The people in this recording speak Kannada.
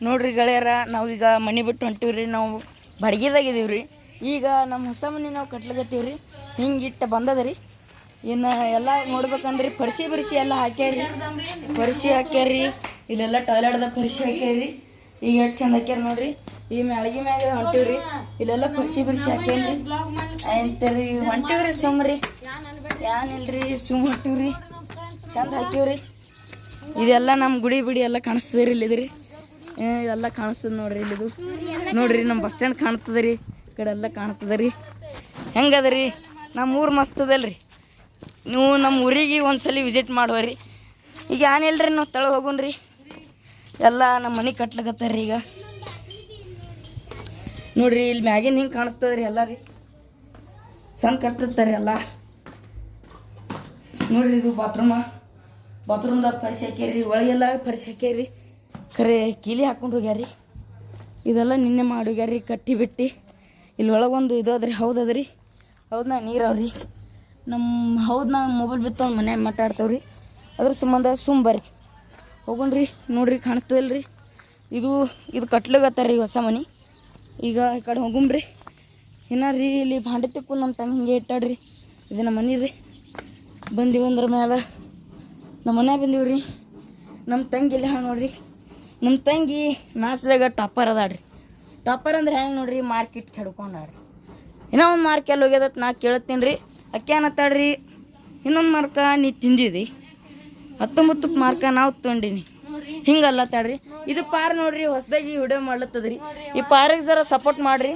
ನೋಡ್ರಿ ಗೆಳೆಯರ ನಾವೀಗ ಮನೆ ಬಿಟ್ಟು ಹೊಂಟಿವ್ರಿ. ನಾವು ಬಾಡಿಗೆದಾಗಿದ್ದೀವಿ ರೀ. ಈಗ ನಮ್ಮ ಹೊಸ ಮನೆ ನಾವು ಕಟ್ಲಿಕತ್ತೀವಿ ರೀ. ಹಿಂಗೆ ಇಟ್ಟು ಬಂದದ ರೀ. ಇನ್ನು ಎಲ್ಲ ನೋಡ್ಬೇಕಂದ್ರಿ ಪರಿಸಿ ಎಲ್ಲ ಹಾಕ್ಯಾರಿ. ಪರಿಸಿ ಹಾಕ್ಯಾರಿ. ಇಲ್ಲೆಲ್ಲ ಟಾಯ್ಲೆಟ್ದಾಗ ಪರಿಸಿ ಹಾಕ್ಯಾರಿ. ಈಗ ಎಷ್ಟು ಚಂದ ಹಾಕ್ಯಾರ ನೋಡ್ರಿ. ಈ ಮ್ಯಾಳ್ಗಿ ಮ್ಯಾಗ ಹೊಂಟಿವ್ರಿ. ಇಲ್ಲೆಲ್ಲ ಪರಿಸಿ ಹಾಕ್ಯಾರಿ ಅಂತೀರಿ. ಹೊಂಟಿವ್ರಿ ಸುಮ್ರಿ ಏನಿಲ್ರಿ ಸುಮ್ ಹೊಂಟಿವ್ರಿ. ಚಂದ ಹಾಕಿವ್ರಿ. ಇದೆಲ್ಲ ನಮ್ಮ ಗುಡಿ ಬಿಡಿ ಎಲ್ಲ ಕಾಣಿಸ್ತದೆ ರೀ. ಇಲ್ಲಿದ್ರಿ ಎಲ್ಲ ಕಾಣಿಸ್ತದೆ ನೋಡ್ರಿ. ಇಲ್ಲಿದು ನೋಡ್ರಿ ನಮ್ಮ ಬಸ್ ಸ್ಟ್ಯಾಂಡ್ ಕಾಣ್ತದೆ ರೀ. ಈ ಕಡೆ ಎಲ್ಲ ಕಾಣ್ತದೆ ರೀ. ಹೆಂಗದ ರೀ ನಮ್ಮ ಊರು ಮಸ್ತ್ ಅದಲ್ರಿ. ನೀವು ನಮ್ಮ ಊರಿಗೆ ಒಂದ್ಸಲ ವಿಸಿಟ್ ಮಾಡುವರಿ. ಈಗ ಏನಿಲ್ರಿ ನಾವು ತಳ ಹೋಗೋಣ್ರಿ. ಎಲ್ಲ ನಮ್ಮ ಮನೆ ಕಟ್ಲಕತ್ತಾರ ರೀ. ಈಗ ನೋಡ್ರಿ ಇಲ್ಲಿ ಮ್ಯಾಗಿನ ಹಿಂಗೆ ಕಾಣಿಸ್ತದೆ ರೀ. ಎಲ್ಲ ರೀ ಚಂದ ಕಟ್ಟಿರ್ತಾರೆ ಎಲ್ಲ. ನೋಡ್ರಿ ಇದು ಬಾತ್ರೂಮ್ದಾಗ ಪರಿಸಿ ಹಾಕ್ಯಾರಿ. ಒಳಗೆಲ್ಲ ಪರಿಸಿ ಹಾಕ್ಯಾರಿ. ಖರೆ ಕೀಲಿ ಹಾಕ್ಕೊಂಡು ಹೋಗ್ಯಾರಿ. ಇದೆಲ್ಲ ನಿನ್ನೆ ಮಾಡಿ ಹೋಗ್ಯಾರಿ ಕಟ್ಟಿ ಬಿಟ್ಟು. ಇಲ್ಲಿ ಒಳಗೊಂದು ಇದು ಅದ್ರಿ ಹೌದದ್ರಿ. ಹೌದಾ ನೀರು ಅವ್ರಿ. ನಮ್ಮ ಹೌದಾ ಮೊಬೈಲ್ ಬಿತ್ತವ್ರು ಮನ್ಯಾಗ ಮಾತಾಡ್ತಾವ್ರಿ. ಅದ್ರ ಸಂಬಂಧ ಬರ್ರಿ ಹೋಗೋಣ್ರಿ. ನೋಡ್ರಿ ಕಾಣಿಸ್ತದಲ್ರಿ. ಇದು ಕಟ್ಲಿಗತ್ತಾರ ರೀ ಹೊಸ ಮನೆ. ಈಗ ಈ ಕಡೆ ಹೋಗುಮ್ರಿ. ಇನ್ನ ರೀ ಇಲ್ಲಿ ಭಾಂಡೆ ತಿಕ್ಕು ನಮ್ಮ ತಂಗಿ ಹಿಂಗೆ ಇಟ್ಟಾಡ್ರಿ. ಇದು ನಮ್ಮ ಮನೆ ರೀ. ಬಂದೀವಂದ್ರ ಮ್ಯಾಲ ನಮ್ಮ ಮನೆ ಬಂದೀವ್ರಿ. ನಮ್ಮ ತಂಗಿ ಇಲ್ಲಿ ನೋಡ್ರಿ. ನಮ್ಮ ತಂಗಿ ಮ್ಯಾಥ್ಸ್ದಾಗ ಟಾಪರ್ ಅದಾಡ್ರಿ. ಟಾಪರ್ ಅಂದ್ರೆ ಹೆಂಗೆ ನೋಡ್ರಿ ಮಾರ್ಕೆಟ್ ಕೆಡ್ಕೊಂಡಾಡ್ರಿ. ಇನ್ನೂ ಒಂದು ಮಾರ್ಕ್ ಎಲ್ಲಿ ಹೋಗ್ಯದತ್ ನಾ ಕೇಳ್ತೀನಿ ರೀ. ಅಕ್ಕಿ ಏನತ್ತಾಡ್ರಿ ಇನ್ನೊಂದು ಮಾರ್ಕ ನೀ ತಿಂದಿದಿ 19 ಮಾರ್ಕ ನಾವು ತೊಗೊಂಡಿನಿ ಹಿಂಗಲ್ಲ ತಾಡ್ರಿ. ಇದು ಪಾರ್ ನೋಡ್ರಿ ಹೊಸದಾಗಿ ವಿಡಿಯೋ ಮಾಡ್ಲತ್ತದ್ರಿ. ಈ ಪಾರಿಗೆ ಜರ ಸಪೋರ್ಟ್ ಮಾಡ್ರಿ.